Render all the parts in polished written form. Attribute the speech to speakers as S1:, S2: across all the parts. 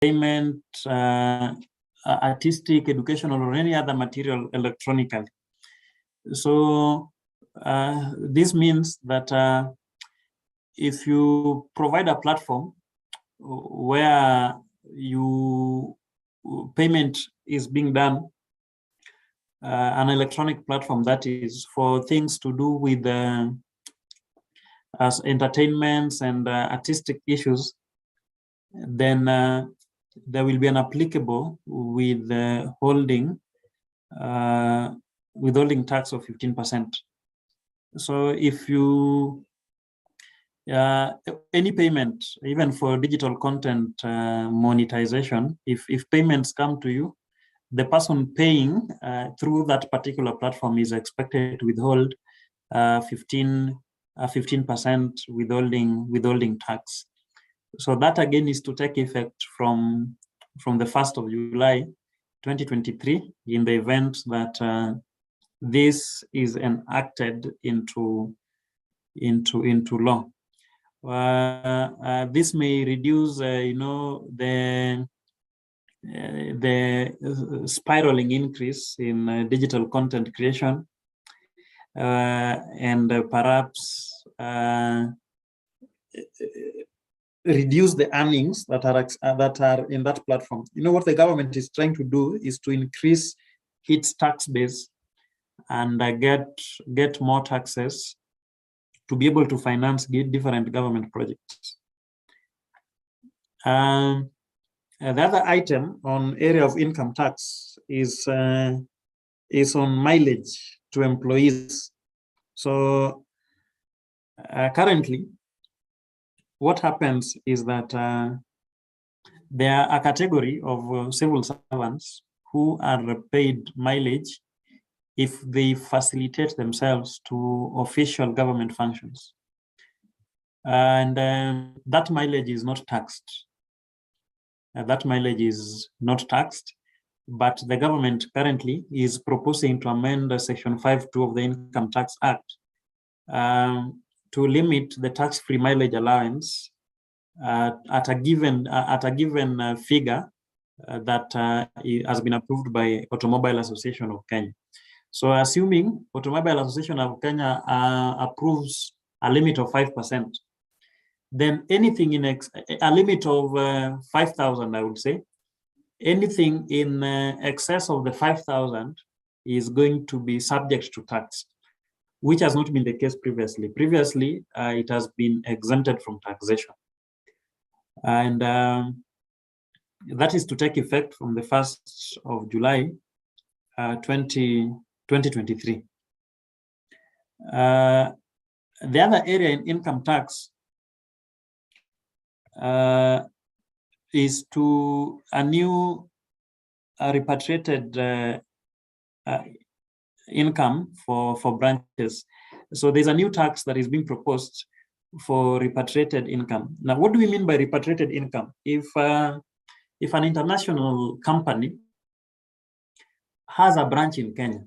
S1: payment, artistic, educational, or any other material electronically. So this means that if you provide a platform where payment is being done, an electronic platform that is for things to do with as entertainments and artistic issues, then there will be an applicable withholding tax of 15%. So if you any payment, even for digital content monetization, if payments come to you, the person paying through that particular platform is expected to withhold 15% withholding tax. So that again is to take effect from the 1st of July 2023 in the event that this is enacted into law. This may reduce, the spiraling increase in digital content creation, and perhaps reduce the earnings that are in that platform. What the government is trying to do is to increase its tax base and get more taxes to be able to finance different government projects. The other item on area of income tax is on mileage to employees. So currently, what happens is that there are a category of civil servants who are paid mileage if they facilitate themselves to official government functions. And that mileage is not taxed. That mileage is not taxed, but the government currently is proposing to amend Section 5(2) of the Income Tax Act to limit the tax-free mileage allowance at a given figure that has been approved by Automobile Association of Kenya. So assuming Automobile Association of Kenya approves a limit of 5%, then anything in a limit of 5,000, I would say, anything in excess of the 5,000 is going to be subject to tax, which has not been the case previously. Previously, it has been exempted from taxation. And that is to take effect from the 1st of July 2023. The other area in income tax is to a new repatriated income for branches. So there's a new tax that is being proposed for repatriated income. Now, what do we mean by repatriated income? If an international company has a branch in Kenya,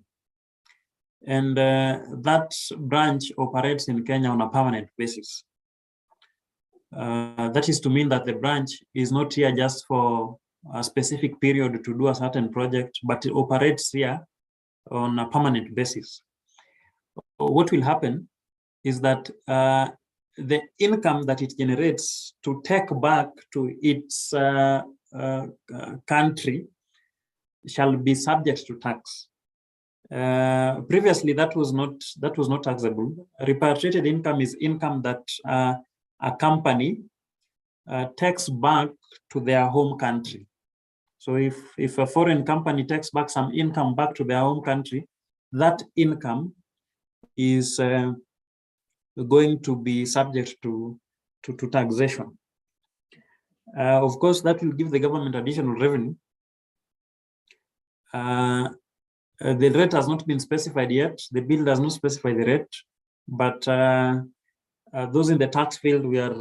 S1: and that branch operates in Kenya on a permanent basis, that is to mean that the branch is not here just for a specific period to do a certain project, but it operates here on a permanent basis. What will happen is that the income that it generates to take back to its country shall be subject to tax. Previously, that was not taxable. Repatriated income is income that a company takes back to their home country. So if a foreign company takes back some income back to their home country, that income is going to be subject to taxation. Of course, that will give the government additional revenue. The rate has not been specified yet. The bill does not specify the rate, but those in the tax field, we are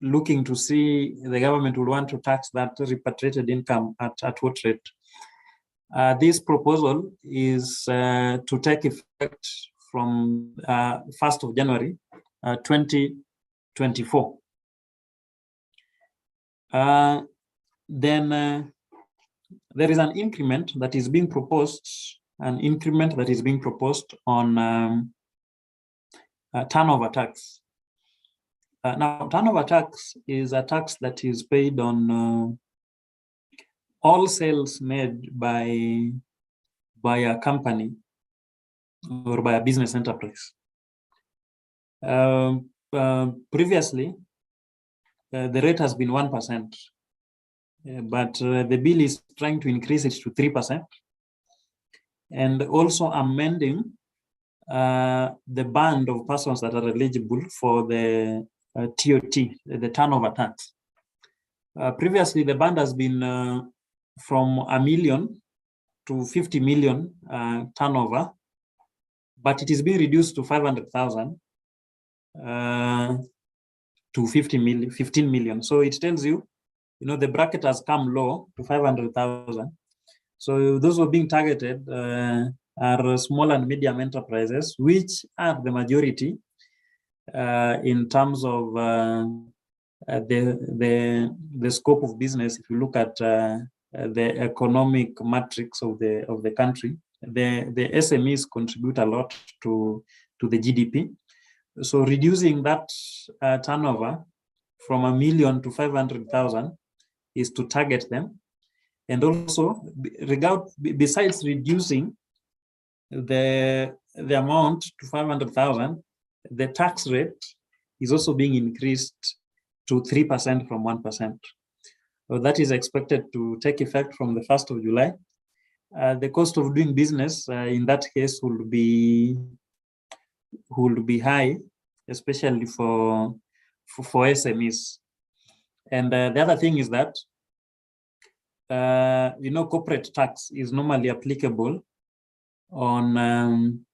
S1: looking to see the government will want to tax that repatriated income at what rate. This proposal is to take effect from 1st of January 2024. then there is an increment that is being proposed, on turnover tax. Now, turnover tax is a tax that is paid on all sales made by a company or by a business enterprise. Previously, the rate has been 1%, but the bill is trying to increase it to 3%, and also amending the band of persons that are eligible for the TOT, the turnover tax. Previously, the band has been from 1 million to 50 million turnover, but it is being reduced to 500,000 to 15 million. So it tells you, the bracket has come low to 500,000. So those who are being targeted are small and medium enterprises, which are the majority in terms of the scope of business. If you look at the economic matrix of the country, the SMEs contribute a lot to the GDP. So reducing that turnover from 1 million to 500,000 is to target them. And also, besides reducing the amount to 500,000, the tax rate is also being increased to 3% from 1%. So that is expected to take effect from the 1st of July. The cost of doing business in that case will be high, especially for SMEs. And the other thing is that corporate tax is normally applicable on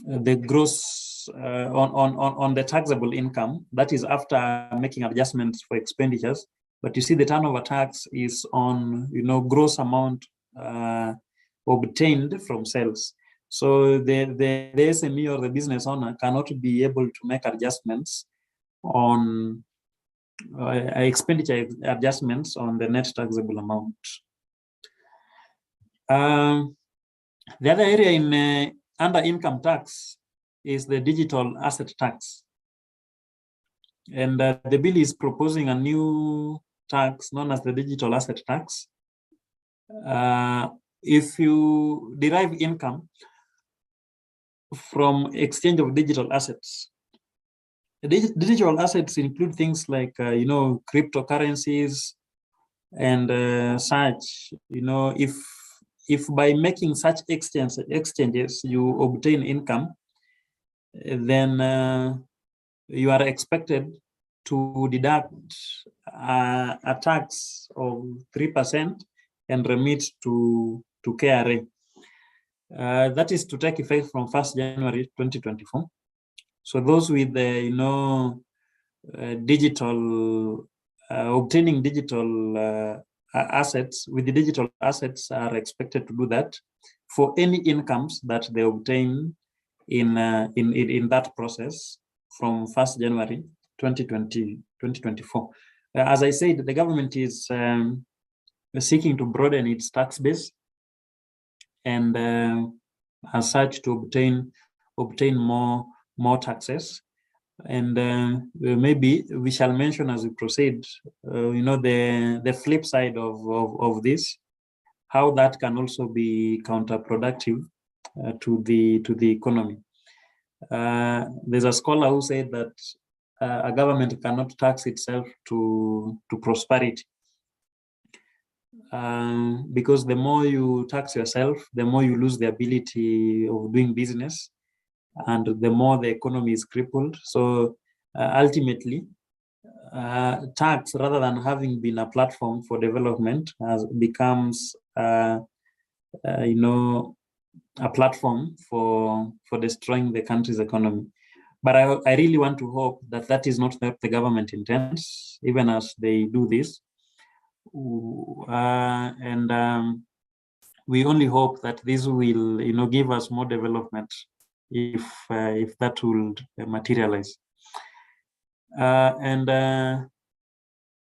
S1: the gross on the taxable income. That is after making adjustments for expenditures. But you see, the turnover tax is on gross amount obtained from sales. So the SME or the business owner cannot be able to make adjustments on expenditure adjustments on the net taxable amount. The other area in under income tax is the digital asset tax. And the bill is proposing a new tax known as the digital asset tax. If you derive income from exchange of digital assets, digital assets include things like cryptocurrencies and such. If by making such exchanges you obtain income, then you are expected to deduct a tax of 3% and remit to KRA. That is to take effect from 1st January 2024. So those with the digital obtaining digital assets with the digital assets are expected to do that for any incomes that they obtain in that process from 1st January 2024. As I said, the government is seeking to broaden its tax base, and as such to obtain more taxes. And maybe we shall mention as we proceed, the flip side of this, how that can also be counterproductive to the economy. There's a scholar who said that a government cannot tax itself to prosperity, because the more you tax yourself, the more you lose the ability of doing business, and the more the economy is crippled. So ultimately, tax, rather than having been a platform for development, becomes a platform for destroying the country's economy. But I really want to hope that that is not what the government intends, even as they do this. And we only hope that this will, give us more development if that will materialize. And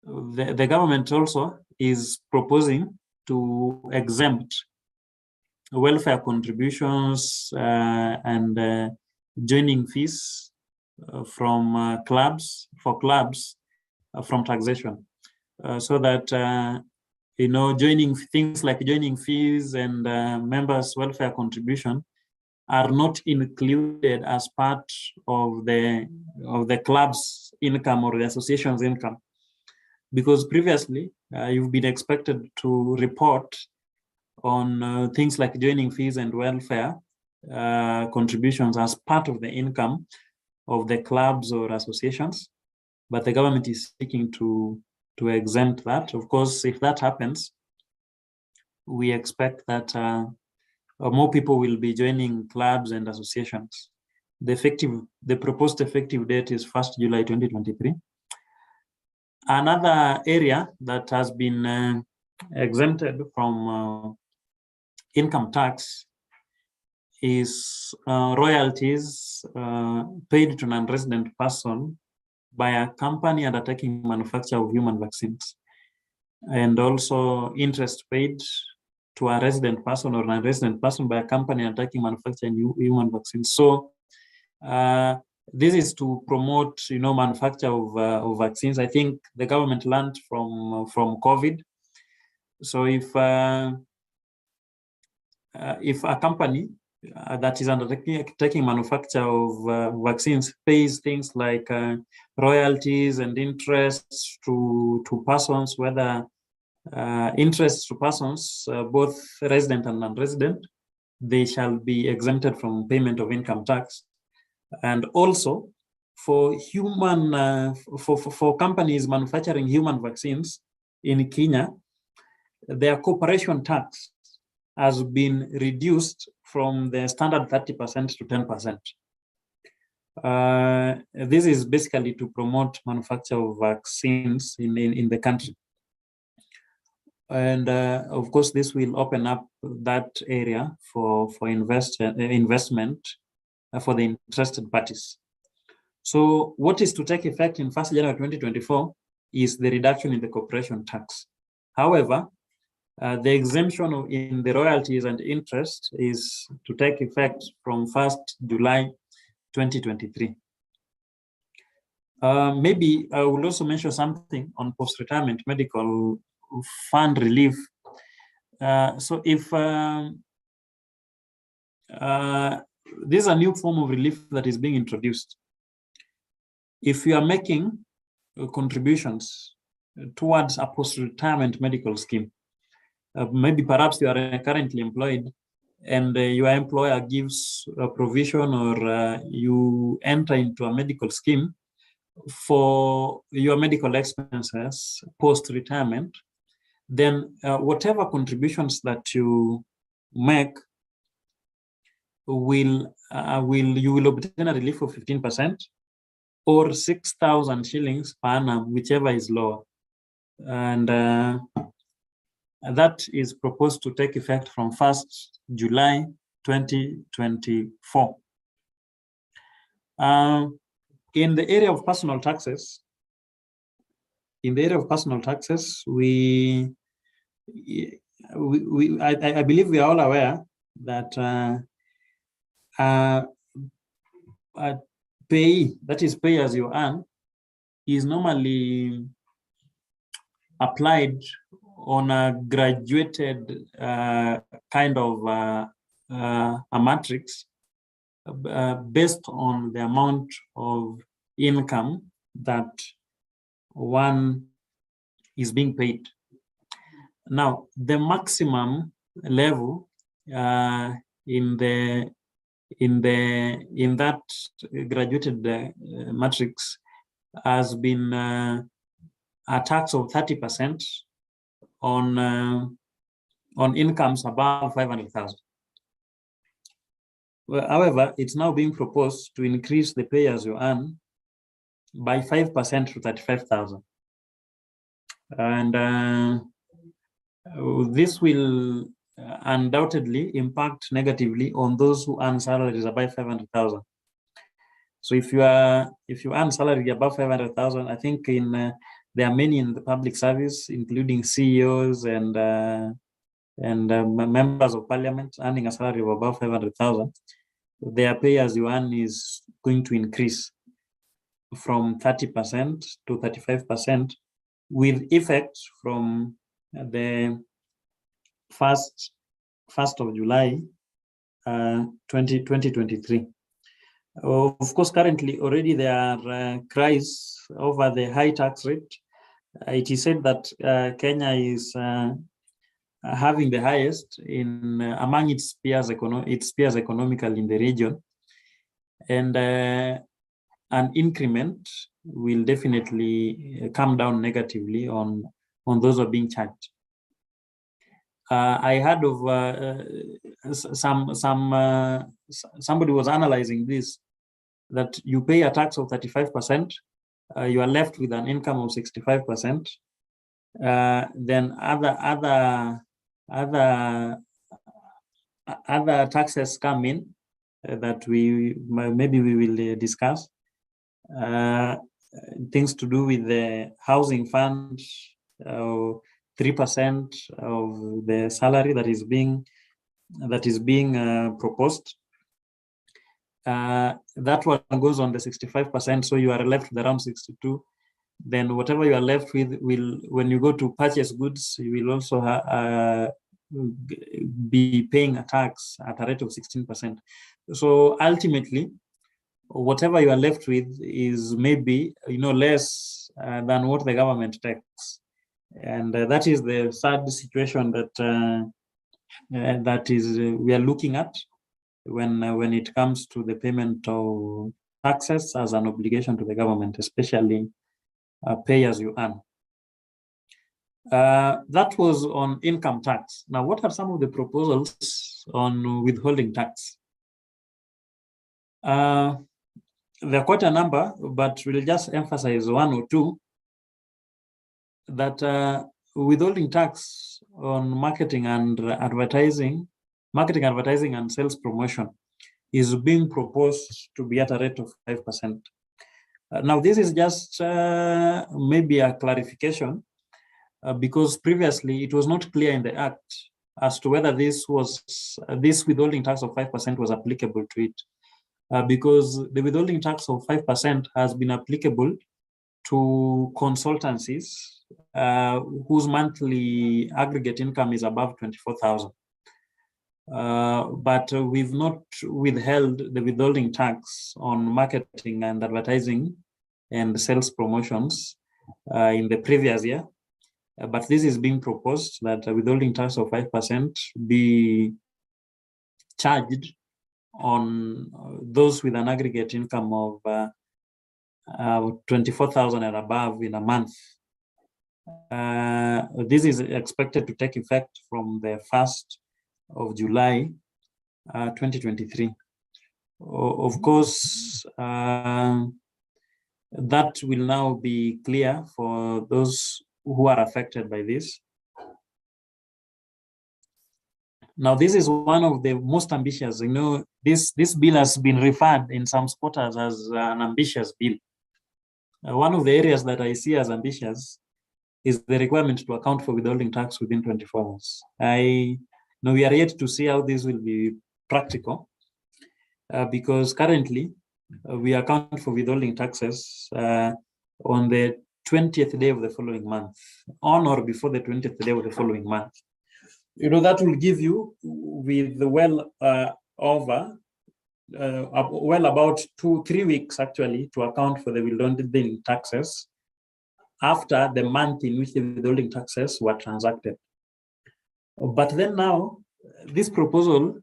S1: the government also is proposing to exempt welfare contributions and joining fees from clubs from taxation, so that joining things like joining fees and members' welfare contribution are not included as part of the club's income or the association's income, because previously you've been expected to report on things like joining fees and welfare contributions as part of the income of the clubs or associations, but the government is seeking to exempt that. Of course, if that happens, we expect that more people will be joining clubs and associations. The proposed effective date is 1st July 2023. Another area that has been exempted from income tax is royalties paid to non-resident person by a company undertaking manufacture of human vaccines, and also interest paid to a resident person or non-resident person by a company undertaking manufacturing human vaccines. So this is to promote, manufacture of vaccines. I think the government learned from COVID. So if a company that is undertaking manufacture of vaccines pays things like royalties and interests to persons, whether interests to persons, both resident and non-resident, they shall be exempted from payment of income tax. And also for for companies manufacturing human vaccines in Kenya, their corporation tax has been reduced from the standard 30% to 10%. This is basically to promote manufacture of vaccines in the country. And of course, this will open up that area for investment for the interested parties. So what is to take effect in 1st January 2024 is the reduction in the corporation tax. However, the exemption in the royalties and interest is to take effect from 1st July 2023. Maybe I will also mention something on post-retirement medical fund relief. So if this is a new form of relief that is being introduced. If you are making contributions towards a post-retirement medical scheme, maybe perhaps you are currently employed and your employer gives a provision, or you enter into a medical scheme for your medical expenses post-retirement, then whatever contributions that you make you will obtain a relief of 15% or 6,000 shillings per annum, whichever is lower. And that is proposed to take effect from 1st July 2024. In the area of personal taxes, I believe we are all aware that pay as you earn, is normally applied on a graduated kind of a matrix based on the amount of income that one is being paid. Now, the maximum level in that graduated matrix has been a tax of 30% on incomes above 500,000. Well, however, it's now being proposed to increase the pay as you earn by 5% to 35,000. And this will undoubtedly impact negatively on those who earn salaries above 500,000. So if you earn salary above 500,000, I think in there are many in the public service, including CEOs and members of parliament earning a salary of above 500,000. Their pay as you earn is going to increase from 30% to 35% with effect from the 1st of July 2023. Of course, currently already there are cries over the high tax rate. It is said that Kenya is having the highest in among its peers economically in the region, and an increment will definitely come down negatively on those who are being charged. I heard of somebody was analyzing this, that you pay a tax of 35%, you are left with an income of 65%. Then other taxes come in that we will discuss. Things to do with the housing fund, 3% of the salary that is being proposed. That one goes on the 65%, so you are left with around 62. Then whatever you are left with will, when you go to purchase goods, you will also be paying a tax at a rate of 16%. So ultimately, whatever you are left with is maybe less than what the government takes, and that is the sad situation that we are looking at when it comes to the payment of taxes as an obligation to the government, especially pay as you earn. That was on income tax. Now, what are some of the proposals on withholding tax? There are quite a number, but we'll just emphasize one or two. That withholding tax on marketing, advertising and sales promotion is being proposed to be at a rate of 5%. Now, this is just maybe a clarification because previously it was not clear in the Act as to whether this withholding tax of 5% was applicable to it. Because the withholding tax of 5% has been applicable to consultancies whose monthly aggregate income is above 24,000. But we've not withheld the withholding tax on marketing and advertising and sales promotions in the previous year. But this is being proposed that a withholding tax of 5% be charged on those with an aggregate income of 24,000 and above in a month. This is expected to take effect from the 1st of July 2023. Of course, that will now be clear for those who are affected by this. Now, this is one of the most ambitious. This bill has been referred in some quarters as an ambitious bill. One of the areas that I see as ambitious is the requirement to account for withholding tax within 24 hours. We are yet to see how this will be practical because currently we account for withholding taxes on the 20th day of the following month, on or before the 20th day of the following month. That will give you with well about 2-3 weeks actually to account for the withholding taxes after the month in which the withholding taxes were transacted. But then now, this proposal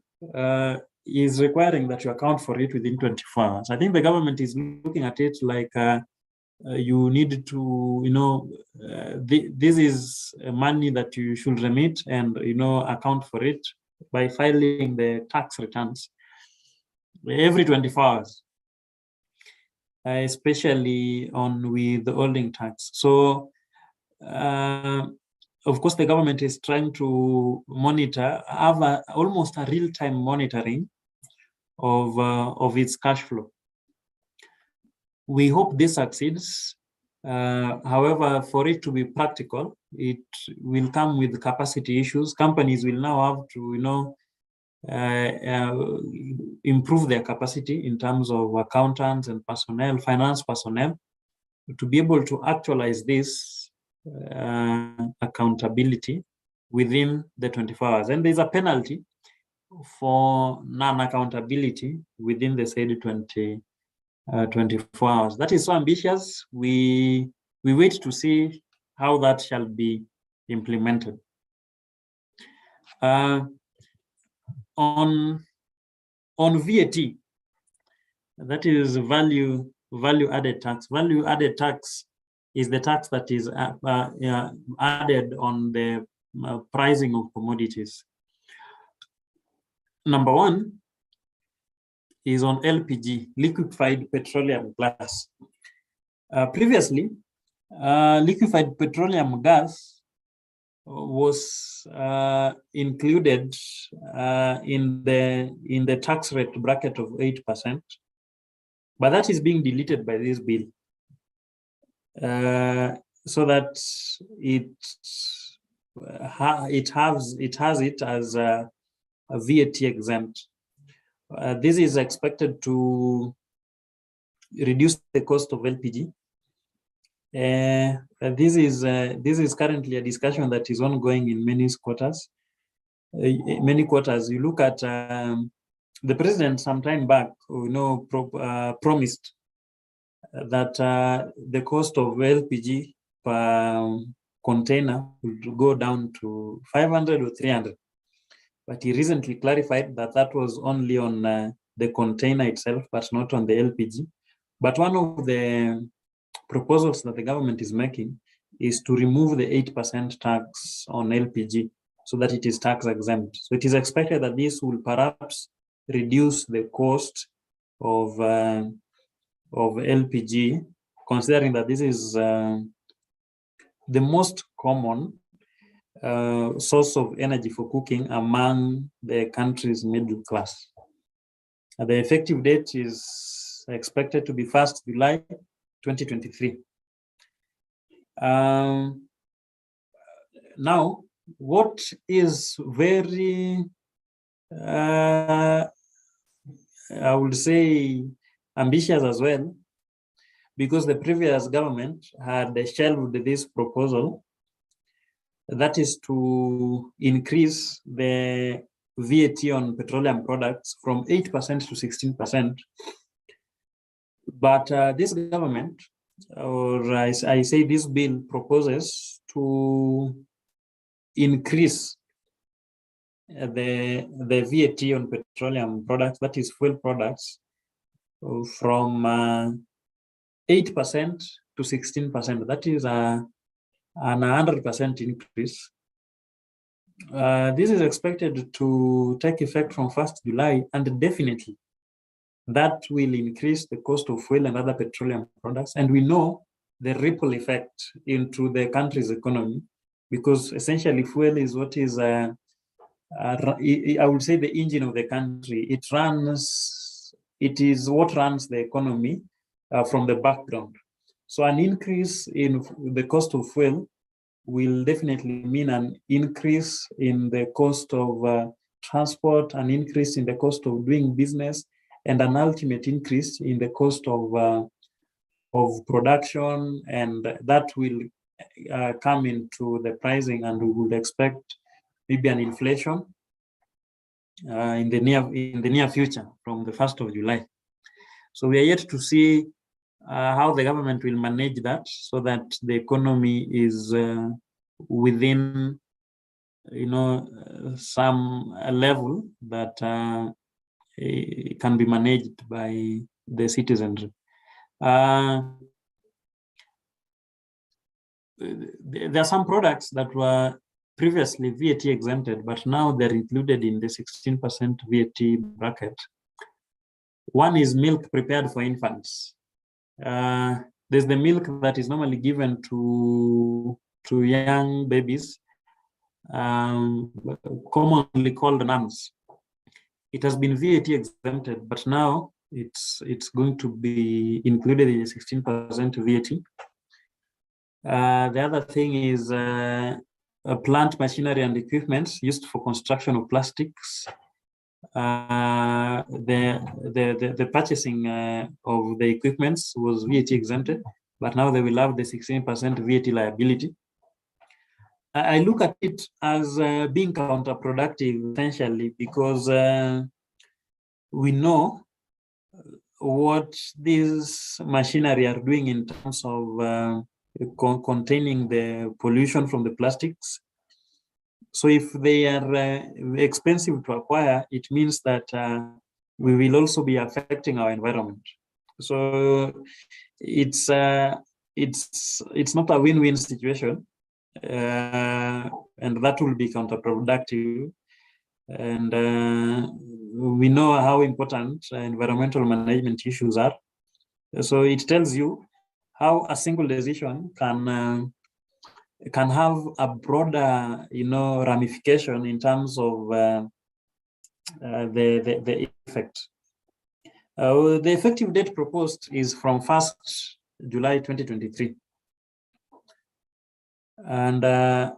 S1: is requiring that you account for it within 24 hours. I think the government is looking at it like you need to, this is money that you should remit and, account for it by filing the tax returns every 24 hours, especially on withholding tax. So, of course, the government is trying to monitor, have almost a real-time monitoring of its cash flow. We hope this succeeds However, for it to be practical, it will come with capacity issues. Companies will now have to, improve their capacity in terms of accountants and personnel, finance personnel, to be able to actualize this accountability within the 24 hours. And there's a penalty for non-accountability within the said 24 hours. That is so ambitious. We wait to see how that shall be implemented. On VAT, that is value added tax. Value added tax is the tax that is added on the pricing of commodities. Number one is on LPG, liquefied petroleum gas. Previously, liquefied petroleum gas was included in the tax rate bracket of 8%, but that is being deleted by this bill, so that it has it as a VAT exempt. This is expected to reduce the cost of LPG. This is currently a discussion that is ongoing in many quarters. You look at the president some time back, promised that the cost of LPG per container would go down to 500 or 300. But he recently clarified that that was only on the container itself, but not on the LPG. But one of the proposals that the government is making is to remove the 8% tax on LPG so that it is tax exempt. So it is expected that this will perhaps reduce the cost of LPG, considering that this is the most common source of energy for cooking among the country's middle class. The effective date is expected to be 1st July 2023. Now, what is very, I would say, ambitious as well, because the previous government had shelved this proposal, that is to increase the VAT on petroleum products from 8% to 16%. But this government, or I say this bill, proposes to increase the VAT on petroleum products, that is fuel products, from 8% to 16%. That is an 100% increase. This is expected to take effect from 1st July, and definitely that will increase the cost of fuel and other petroleum products. And we know the ripple effect into the country's economy, because essentially fuel is what is, I would say, the engine of the country. It is what runs the economy from the background. So an increase in the cost of fuel will definitely mean an increase in the cost of transport, an increase in the cost of doing business, and an ultimate increase in the cost of production, and that will come into the pricing, and we would expect maybe an inflation in the near future from the 1st of July. So we are yet to see how the government will manage that, so that the economy is within, some level that can be managed by the citizenry. There are some products that were previously VAT exempted, but now they're included in the 16% VAT bracket. One is milk prepared for infants. There's the milk that is normally given to young babies, commonly called nams. It has been VAT exempted, but now it's going to be included in the 16% VAT. The other thing is plant machinery and equipment used for construction of plastics. The purchasing of the equipments was VAT exempted, but now they will have the 16% VAT liability. I look at it as being counterproductive essentially, because we know what these machinery are doing in terms of containing the pollution from the plastics. So if they are expensive to acquire, it means that we will also be affecting our environment. So it's not a win-win situation, and that will be counterproductive. And we know how important environmental management issues are. So it tells you how a single decision can have a broader, ramification in terms of the effect. The effective date proposed is from 1st July 2023. And there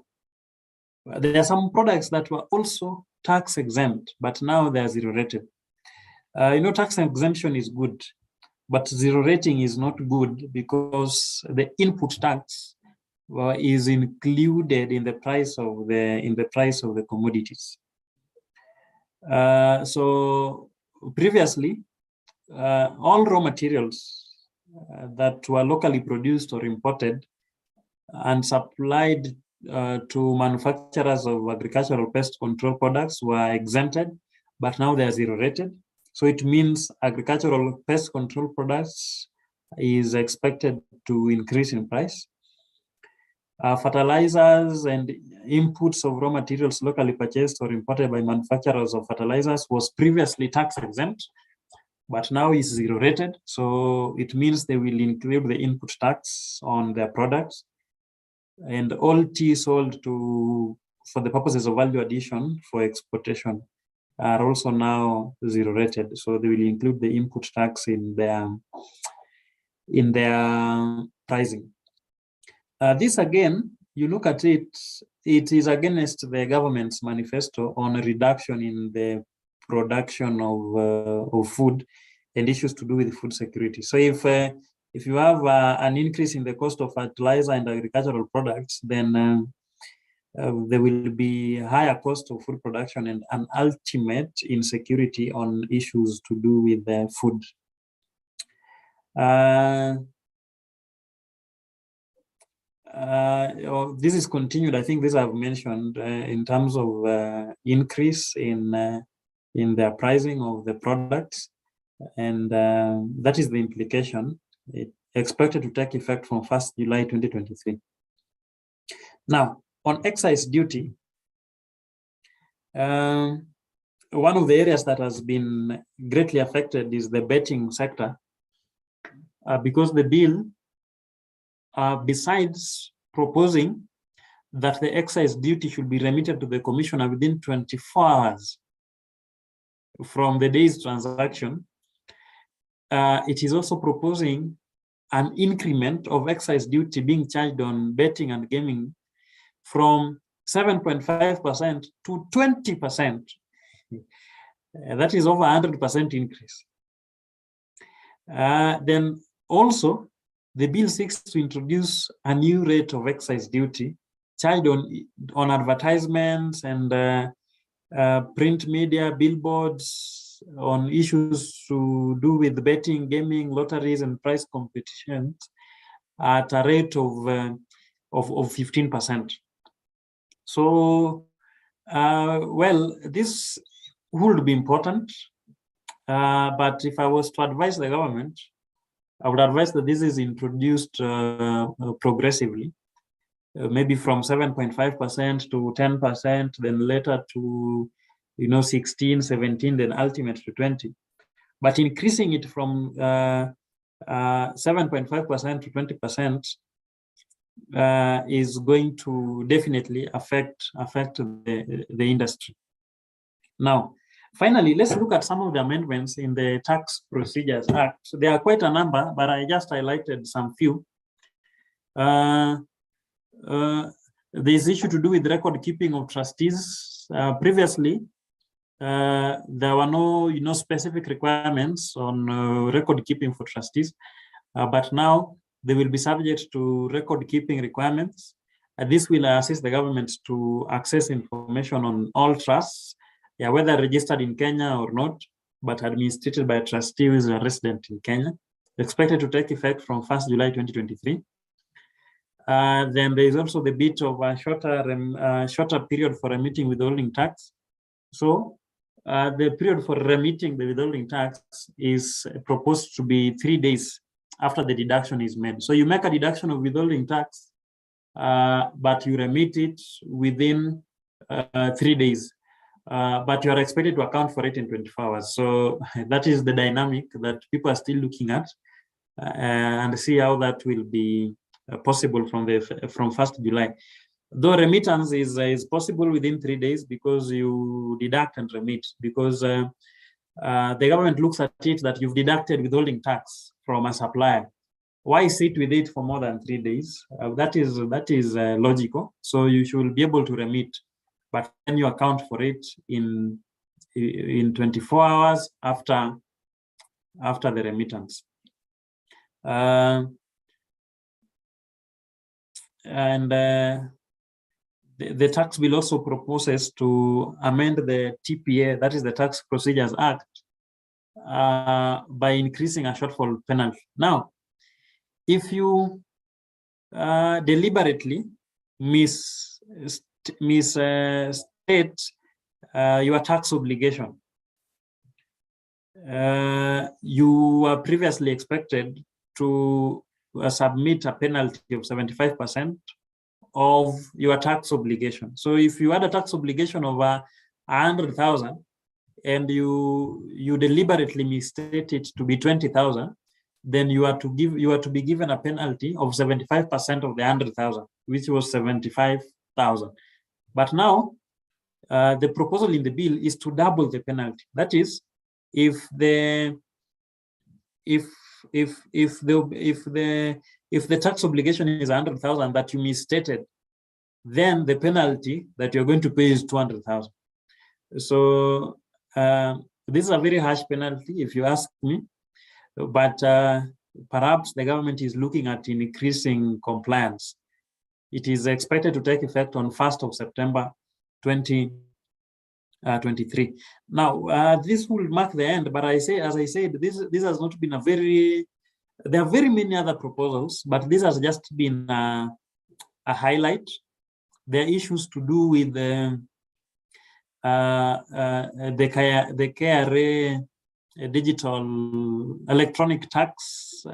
S1: are some products that were also tax exempt, but now they are zero rated. Tax exemption is good, but zero rating is not good, because the input tax is included in the price of the commodities. So previously, all raw materials that were locally produced or imported and supplied to manufacturers of agricultural pest control products were exempted, but now they are zero rated. So it means agricultural pest control products is expected to increase in price. Fertilizers and inputs of raw materials locally purchased or imported by manufacturers of fertilizers was previously tax exempt, but now is zero rated. So it means they will include the input tax on their products. And all tea sold for the purposes of value addition for exportation are also now zero rated. So they will include the input tax in their pricing. This again, you look at it, it is against the government's manifesto on a reduction in the production of food and issues to do with food security. So if you have an increase in the cost of fertilizer and agricultural products, then there will be higher cost of food production and an ultimate insecurity on issues to do with food. This is continued. I think this I've mentioned in terms of increase in the pricing of the products, and that is the implication. It expected to take effect from 1st July 2023. Now, on excise duty, one of the areas that has been greatly affected is the betting sector, because the bill, besides proposing that the excise duty should be remitted to the commissioner within 24 hours from the day's transaction, it is also proposing an increment of excise duty being charged on betting and gaming from 7.5% to 20%. That is over 100% increase. Then also, the bill seeks to introduce a new rate of excise duty charged on advertisements and print media, billboards, on issues to do with betting, gaming, lotteries, and prize competitions at a rate of 15%. So, well, this would be important, but if I was to advise the government, I would advise that this is introduced progressively, maybe from 7.5% to 10%, then later to 16, 17, then ultimately to 20. But increasing it from 7.5% to 20% is going to definitely affect the industry. Now, finally, let's look at some of the amendments in the Tax Procedures Act. So there are quite a number, but I just highlighted some few. There's issue to do with record keeping of trustees. Previously, there were no specific requirements on record keeping for trustees, but now they will be subject to record keeping requirements. This will assist the government to access information on all trusts, whether registered in Kenya or not, but administered by a trustee who is a resident in Kenya. Expected to take effect from 1st July 2023. Then there is also the bit of a shorter period for remitting withholding tax. So the period for remitting the withholding tax is proposed to be 3 days after the deduction is made. So you make a deduction of withholding tax, but you remit it within 3 days. But you are expected to account for it in 24 hours. So that is the dynamic that people are still looking at and see how that will be possible from 1st July. Though remittance is possible within 3 days because you deduct and remit, because the government looks at it that you've deducted withholding tax from a supplier. Why sit with it for more than 3 days? That is logical. So you should be able to remit, but then you account for it in 24 hours after the remittance. The tax bill also proposes to amend the TPA, that is the Tax Procedures Act, by increasing a shortfall penalty. Now, if you deliberately misstate your tax obligation, you were previously expected to submit a penalty of 75% of your tax obligation. So if you had a tax obligation of 100,000 and you deliberately misstate it to be 20,000, then you are to be given a penalty of 75% of the 100,000, which was 75,000. But now the proposal in the bill is to double the penalty. That is, if the tax obligation is 100,000 that you misstated, then the penalty that you're going to pay is 200,000. So this is a very harsh penalty, if you ask me. But perhaps the government is looking at increasing compliance. It is expected to take effect on 1st of September 2023. Now, this will mark the end, but as I said, this has not been there are very many other proposals, but this has just been a highlight. There are issues to do with the KRA digital electronic tax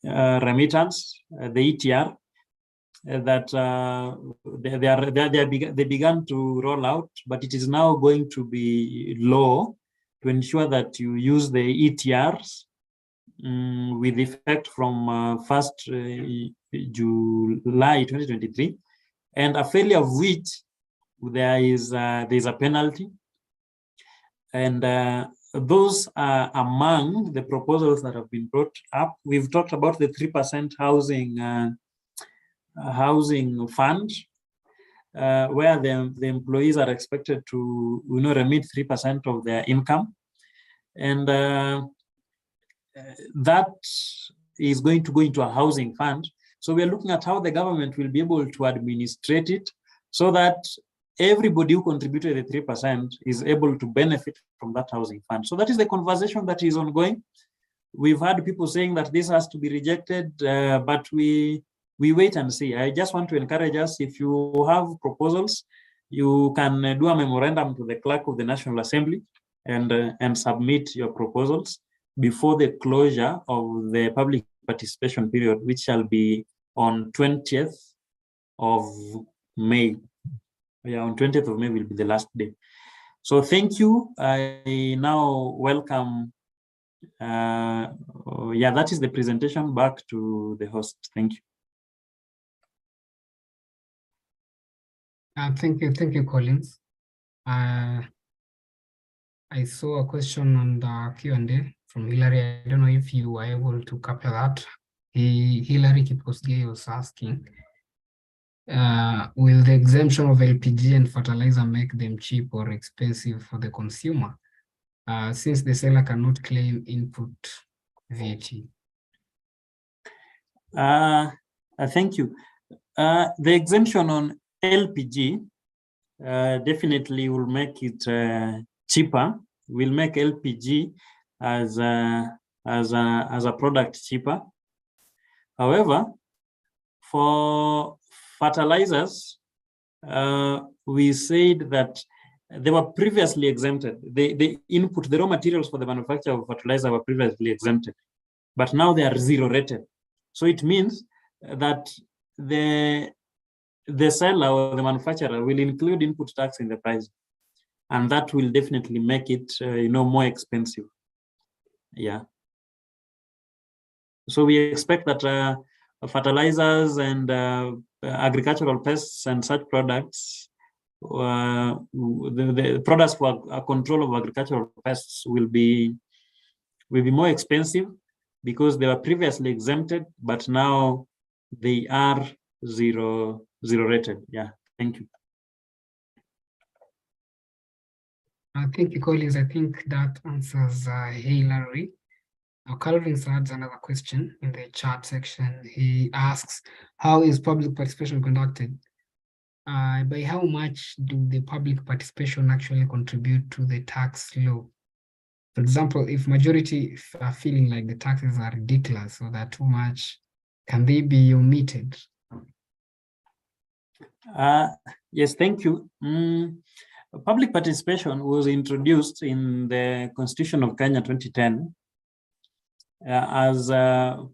S1: remittance, the ETR, that they began to roll out, but it is now going to be law to ensure that you use the ETRs with effect from 1st July 2023, and a failure of which there's a penalty. And those are among the proposals that have been brought up. We've talked about the 3% housing fund, where the employees are expected to remit 3% of their income, and that is going to go into a housing fund. So we are looking at how the government will be able to administrate it so that everybody who contributed the 3% is able to benefit from that housing fund. So that is the conversation that is ongoing. We've had people saying that this has to be rejected, but we wait and see. I just want to encourage us, if you have proposals, you can do a memorandum to the clerk of the National Assembly and submit your proposals before the closure of the public participation period, which shall be on 20th of May. Yeah, on 20th of May will be the last day. So thank you. I now welcome, that is the presentation. Back to the host. Thank you.
S2: Thank you, Collins. I saw a question on the Q&A from Hillary. I don't know if you were able to capture that, Hillary Kiposgei was asking, will the exemption of LPG and fertilizer make them cheap or expensive for the consumer, since the seller cannot claim input VAT?
S1: Thank you. The exemption on LPG definitely will make it cheaper, will make LPG as a product cheaper. However, for fertilizers, we said that they were previously exempted. The input, the raw materials for the manufacture of fertilizer were previously exempted, but now they are zero rated. So it means that the seller or the manufacturer will include input tax in the price, and that will definitely make it more expensive. Yeah. So we expect that fertilizers and agricultural pests and such products, the products for control of agricultural pests will be more expensive because they were previously exempted, but now they are zero rated. Yeah, thank you.
S2: Thank you, Collins. I think that answers Hillary. Now, Calvin adds another question in the chat section. He asks, how is public participation conducted? By how much do the public participation actually contribute to the tax law? For example, if majority are feeling like the taxes are ridiculous or they're too much, can they be omitted?
S1: Yes, thank you. Public participation was introduced in the Constitution of Kenya 2010 as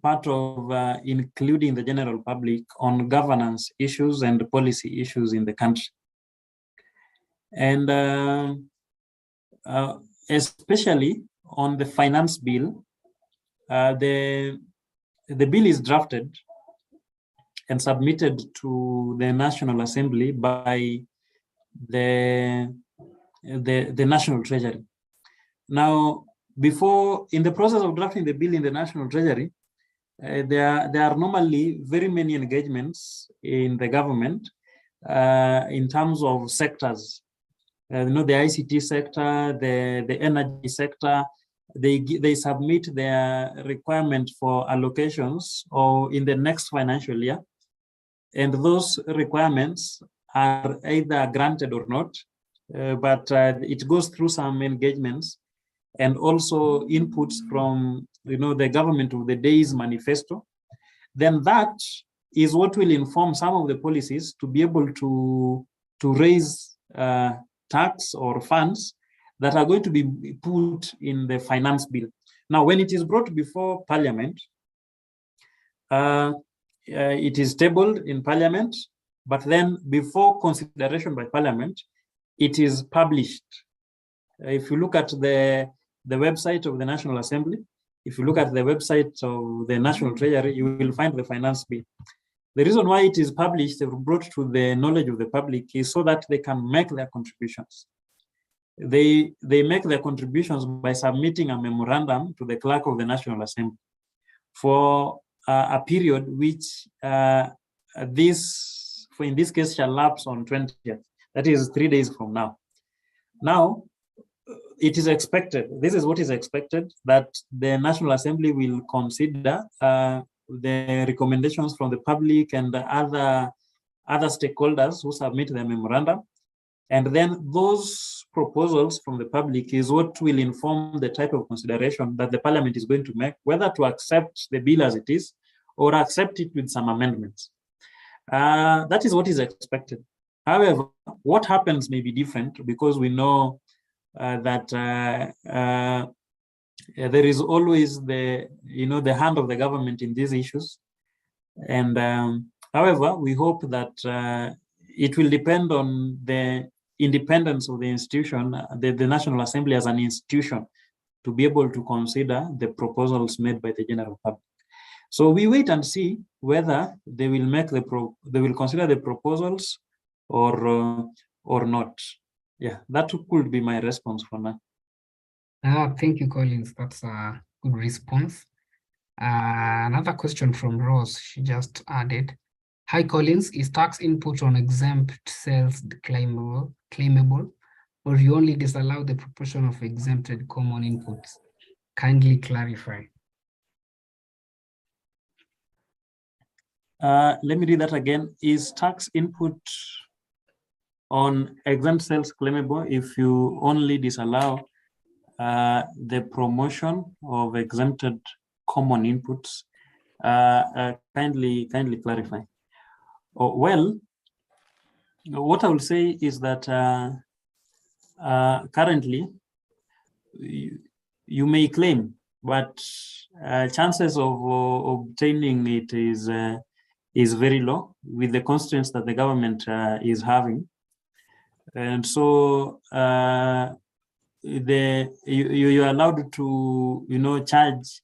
S1: part of including the general public on governance issues and policy issues in the country. And especially on the finance bill, the bill is drafted and submitted to the National Assembly by the National Treasury. Now, before, in the process of drafting the bill in the National Treasury, there are normally very many engagements in the government in terms of sectors. The ICT sector, the energy sector, they submit their requirement for allocations or in the next financial year. And those requirements are either granted or not, but it goes through some engagements and also inputs from the government of the day's manifesto. Then that is what will inform some of the policies to be able to raise tax or funds that are going to be put in the finance bill. Now, when it is brought before Parliament, it is tabled in Parliament, but then before consideration by Parliament, it is published. If you look at the website of the National Assembly, if you look at the website of the National Treasury, you will find the finance bill. The reason why it is published or brought to the knowledge of the public is so that they can make their contributions. They make their contributions by submitting a memorandum to the clerk of the National Assembly for a period which in this case shall lapse on 20th. That is 3 days from now. Now, it is expected, this is what is expected, that the National Assembly will consider the recommendations from the public and the other stakeholders who submit their memorandum. And then those proposals from the public is what will inform the type of consideration that the Parliament is going to make, whether to accept the bill as it is or accept it with some amendments. That is what is expected. However, what happens may be different because we know that there is always the hand of the government in these issues. And however, we hope that it will depend on the independence of the institution, the National Assembly as an institution, to be able to consider the proposals made by the general public. So we wait and see whether they will make they will consider the proposals or not. Yeah, that could be my response for now.
S2: Thank you, Collins. That's a good response. Another question from Rose, she just added, hi Collins, is tax input on exempt sales claimable, or you only disallow the proportion of exempted common inputs? Kindly clarify.
S1: Let me read that again. Is tax input on exempt sales claimable if you only disallow the promotion of exempted common inputs? Kindly clarify. Oh, well, what I will say is that currently you may claim, but chances of obtaining it is very low with the constraints that the government is having. And so you're allowed to charge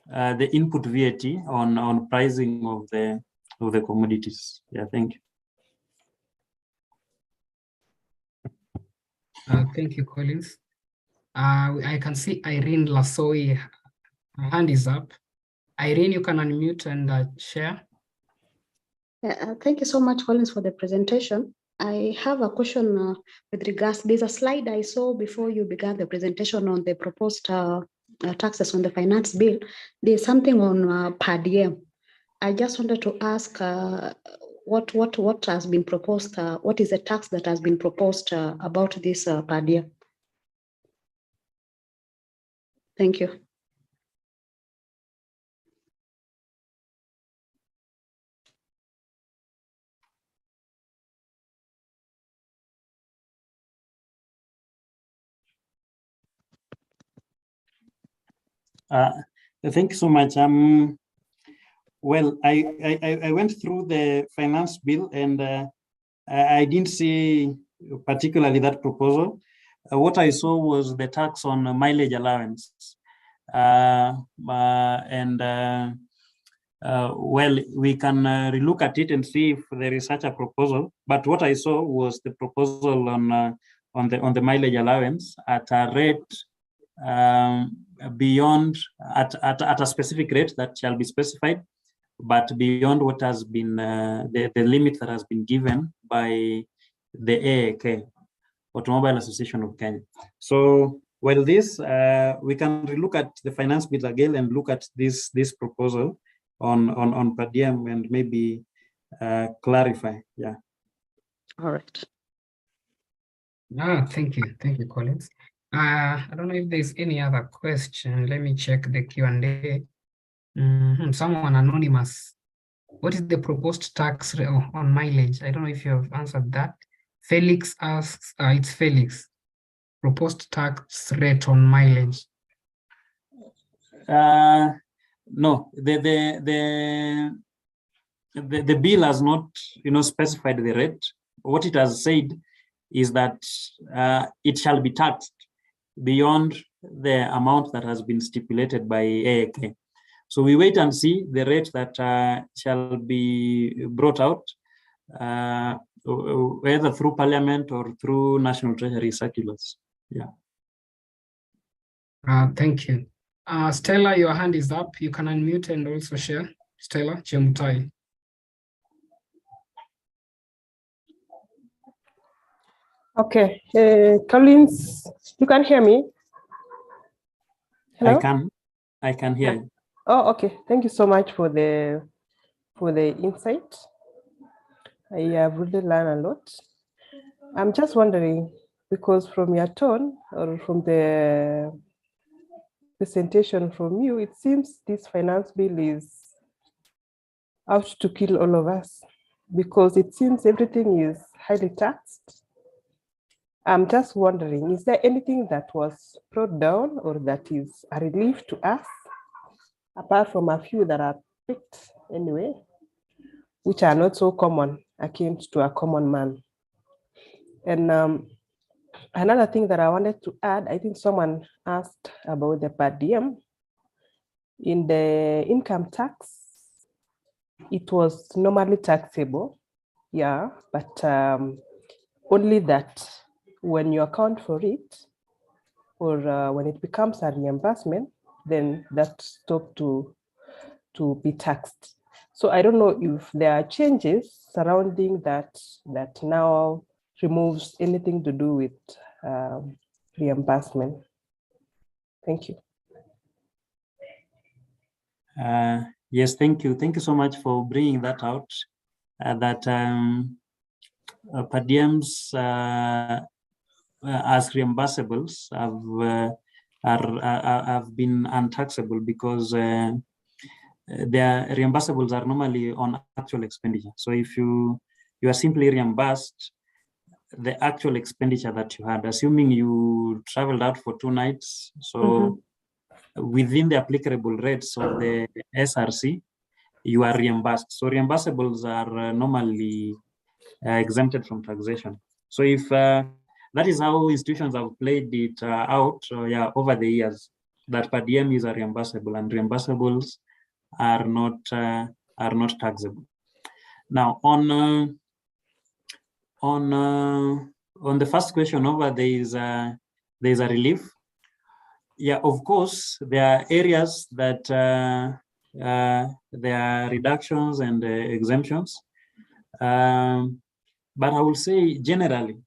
S1: the input VAT on pricing of the commodities. Yeah, thank you.
S2: Thank you, Collins. I can see Irene Lasoi, her hand is up. Irene, you can unmute and share.
S3: Thank you so much, Collins, for the presentation. I have a question with regards, there's a slide I saw before you began the presentation on the proposed taxes on the finance bill. There's something on per diem. I just wanted to ask what has been proposed, what is the tax that has been proposed about this per diem? Thank you.
S1: Thank you so much. Well, I went through the finance bill and I didn't see particularly that proposal. What I saw was the tax on mileage allowance. Well, we can relook at it and see if there is such a proposal. But what I saw was the proposal on the mileage allowance at a rate beyond at a specific rate that shall be specified, but beyond what has been the limit that has been given by the AAK, Automobile Association of Kenya. So, well, this we can relook at the finance bill again and look at this proposal on per diem and maybe clarify. Yeah.
S3: All right.
S2: Thank you, Collins. I don't know if there's any other question. Let me check the Q&A. Someone anonymous. What is the proposed tax rate on mileage? I don't know if you have answered that. Felix asks, it's Felix. Proposed tax rate on mileage.
S1: No, the bill has not, specified the rate. What it has said is that it shall be taxed beyond the amount that has been stipulated by AAK. So we wait and see the rate that shall be brought out, whether through Parliament or through National Treasury circulars. Yeah.
S2: Thank you. Stella, your hand is up. You can unmute and also share. Stella Chemutai.
S4: Okay, Collins, you can hear me? Hello?
S1: I can hear you.
S4: Oh, okay. Thank you so much for the insight. I have really learned a lot. I'm just wondering, because from your tone or from the presentation from you, it seems this finance bill is out to kill all of us, because it seems everything is highly taxed. I'm just wondering, is there anything that was brought down or that is a relief to us, apart from a few that are picked anyway, which are not so common akin to a common man? And another thing that I wanted to add, I think someone asked about the per diem. In the income tax, it was normally taxable, yeah, but only that when you account for it, or when it becomes a reimbursement, then that stopped to to be taxed. So I don't know if there are changes surrounding that now removes anything to do with reimbursement. Thank you.
S1: Yes, thank you. Thank you so much for bringing that out. That per diems as reimbursables have been untaxable because their reimbursables are normally on actual expenditure. So if you are simply reimbursed the actual expenditure that you had, assuming you traveled out for 2 nights, so within the applicable rates of the SRC, you are reimbursed. So reimbursables are normally exempted from taxation. So if that is how institutions have played it out over the years, that per diem is a reimbursable and reimbursables are not taxable. Now on the first question over, there is a relief. Yeah, of course, there are areas that there are reductions and exemptions. But I will say generally,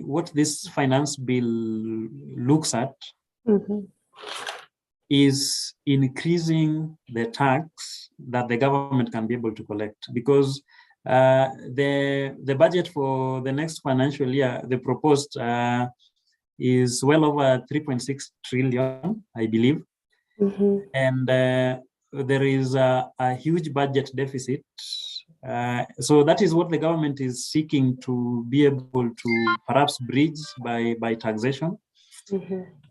S1: what this finance bill looks at is increasing the tax that the government can be able to collect, because the budget for the next financial year, the proposed is well over 3.6 trillion, I believe. And there is a huge budget deficit. So that is what the government is seeking to be able to perhaps bridge by taxation.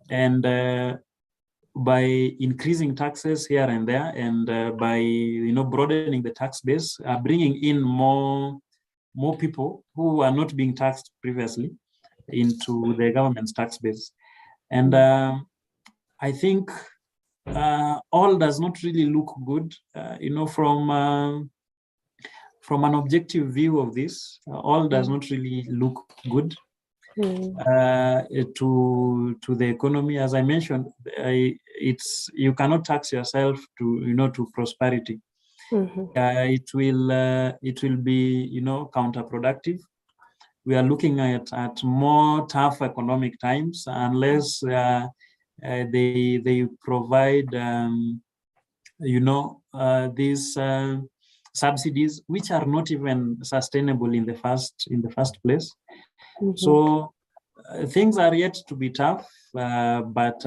S1: And by increasing taxes here and there, and by broadening the tax base, bringing in more people who are not being taxed previously into the government's tax base. And I think all does not really look good, from an objective view of this, all does not really look good to the economy. As I mentioned, you cannot tax yourself to prosperity. It will be counterproductive. We are looking at more tough economic times unless they provide these subsidies, which are not even sustainable in the first place. So things are yet to be tough, but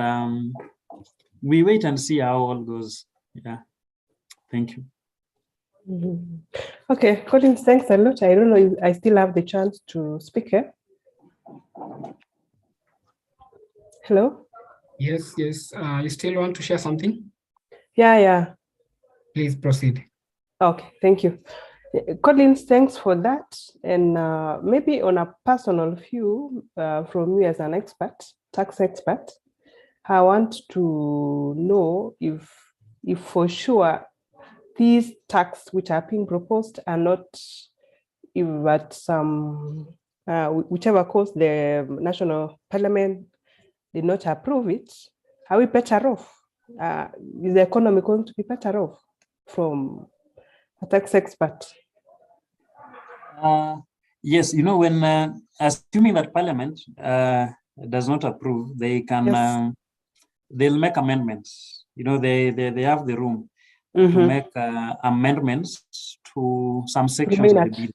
S1: we wait and see how all goes. Yeah, thank you.
S4: Okay, Collins, thanks a lot. I don't know if I still have the chance to speak here. Hello?
S2: Yes. You still want to share something?
S4: Yeah.
S2: Please proceed.
S4: Okay, thank you. Collins, thanks for that. And maybe on a personal view from you as an expert, tax expert, I want to know if for sure these tax which are being proposed are not, if at some, whichever cause the National Parliament did not approve it, are we better off? Is the economy going to be better off from a tax expert?
S1: Yes, when assuming that Parliament does not approve, they can they'll make amendments. They have the room to make amendments to some sections of the bill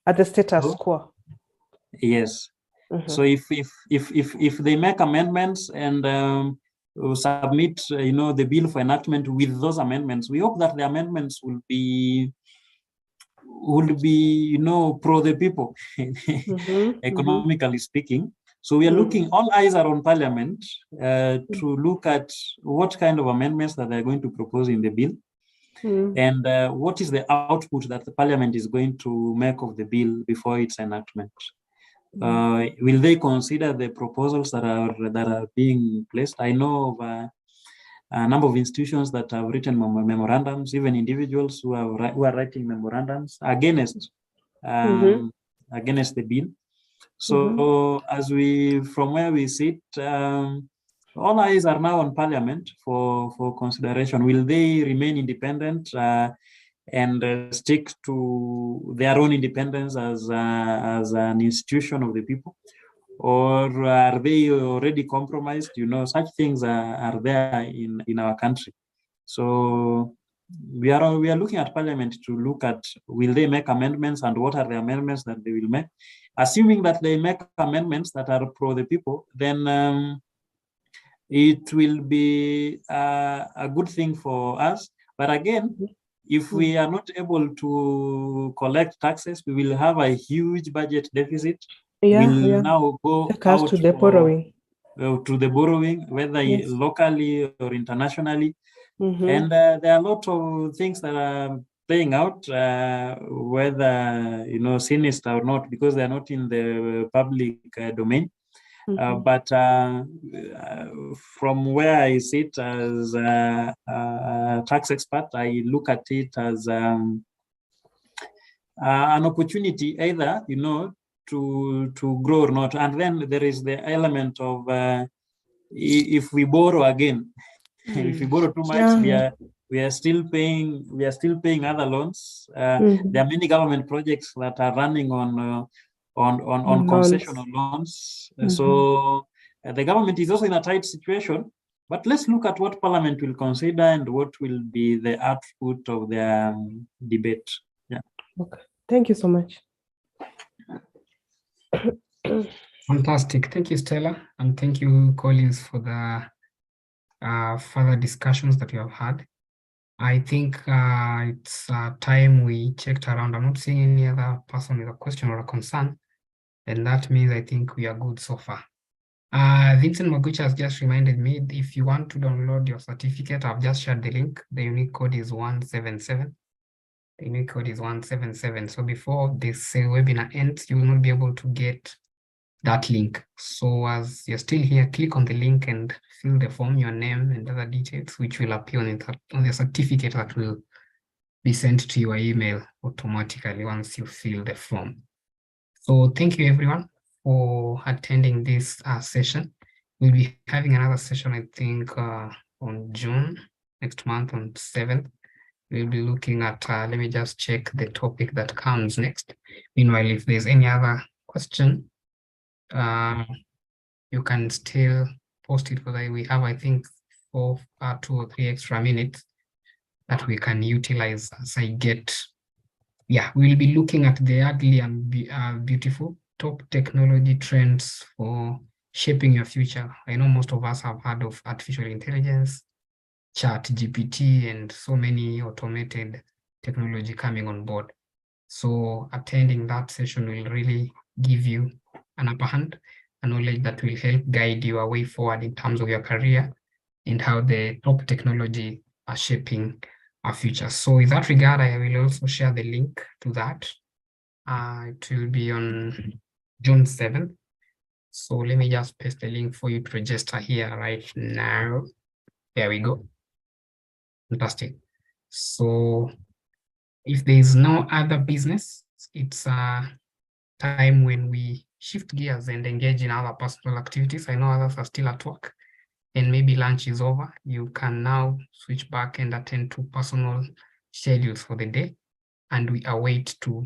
S4: at the status quo.
S1: Yes. So if they make amendments and submit the bill for enactment with those amendments, we hope that the amendments will be pro the people, economically speaking. So we are looking, all eyes are on Parliament to look at what kind of amendments that they're going to propose in the bill, and what is the output that the Parliament is going to make of the bill before its enactment. Will they consider the proposals that are being placed? I know of a number of institutions that have written memorandums, even individuals who are writing memorandums against the bill. So as from where we sit, all eyes are now on Parliament for consideration. Will they remain independent and stick to their own independence as an institution of the people? Or are they already compromised? You know, such things are there in our country. So we are looking at Parliament to look at, will they make amendments, and what are the amendments that they will make? Assuming that they make amendments that are pro the people, then it will be a good thing for us. But again, if we are not able to collect taxes, we will have a huge budget deficit. We'll now go out
S4: to the borrowing.
S1: To the borrowing, whether locally or internationally. And there are a lot of things that are playing out, whether, you know, sinister or not, because they're not in the public domain. But from where I sit as a tax expert, I look at it as an opportunity, either, you know, to grow or not. And then there is the element of if we borrow again, if we borrow too much, we are still paying other loans. There are many government projects that are running on concessional loans. So the government is also in a tight situation. But let's look at what Parliament will consider and what will be the output of their debate. Yeah.
S4: Okay. Thank you so much.
S2: Fantastic. Thank you, Stella. And thank you, Collins, for the further discussions that you have had. I think it's time we checked around. I'm not seeing any other person with a question or a concern. And that means I think we are good so far. Vincent Magucha has just reminded me, if you want to download your certificate, I've just shared the link. The unique code is 177. The unique code is 177. So before this webinar ends, you will not be able to get that link. So as you're still here, click on the link and fill the form, your name and other details, which will appear on the certificate that will be sent to your email automatically once you fill the form. So thank you everyone for attending this session. We'll be having another session, I think, on June, next month on 7th. We'll be looking at, let me just check the topic that comes next. Meanwhile, if there's any other question, you can still post it, because we have, I think, 2 or 3 extra minutes that we can utilize as I get. Yeah, we'll be looking at the ugly and beautiful top technology trends for shaping your future. I know most of us have heard of artificial intelligence, ChatGPT, and so many automated technology coming on board. So attending that session will really give you an upper hand, a knowledge that will help guide your way forward in terms of your career and how the top technology are shaping our future. So in that regard, I will also share the link to that. It will be on June 7th. So let me just paste the link for you to register here right now. There we go. Fantastic. So if there is no other business, it's a time when we shift gears and engage in other personal activities. I know others are still at work and maybe lunch is over. You can now switch back and attend to personal schedules for the day. And we await to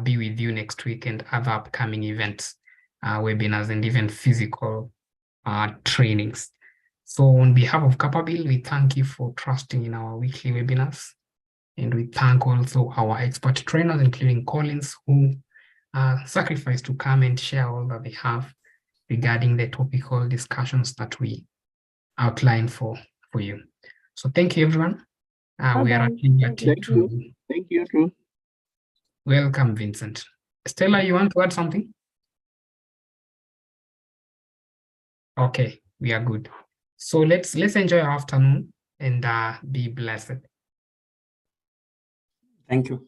S2: be with you next week and other upcoming events, webinars, and even physical trainings. So on behalf of Capable, we thank you for trusting in our weekly webinars. And we thank also our expert trainers, including Collins, who sacrificed to come and share all that they have regarding the topical discussions that we outline for you. So thank you, everyone. We are at liberty to...
S5: Thank you too.
S2: Welcome, Vincent. Stella, you want to add something? Okay, we are good. So let's enjoy our afternoon and be blessed.
S1: Thank you.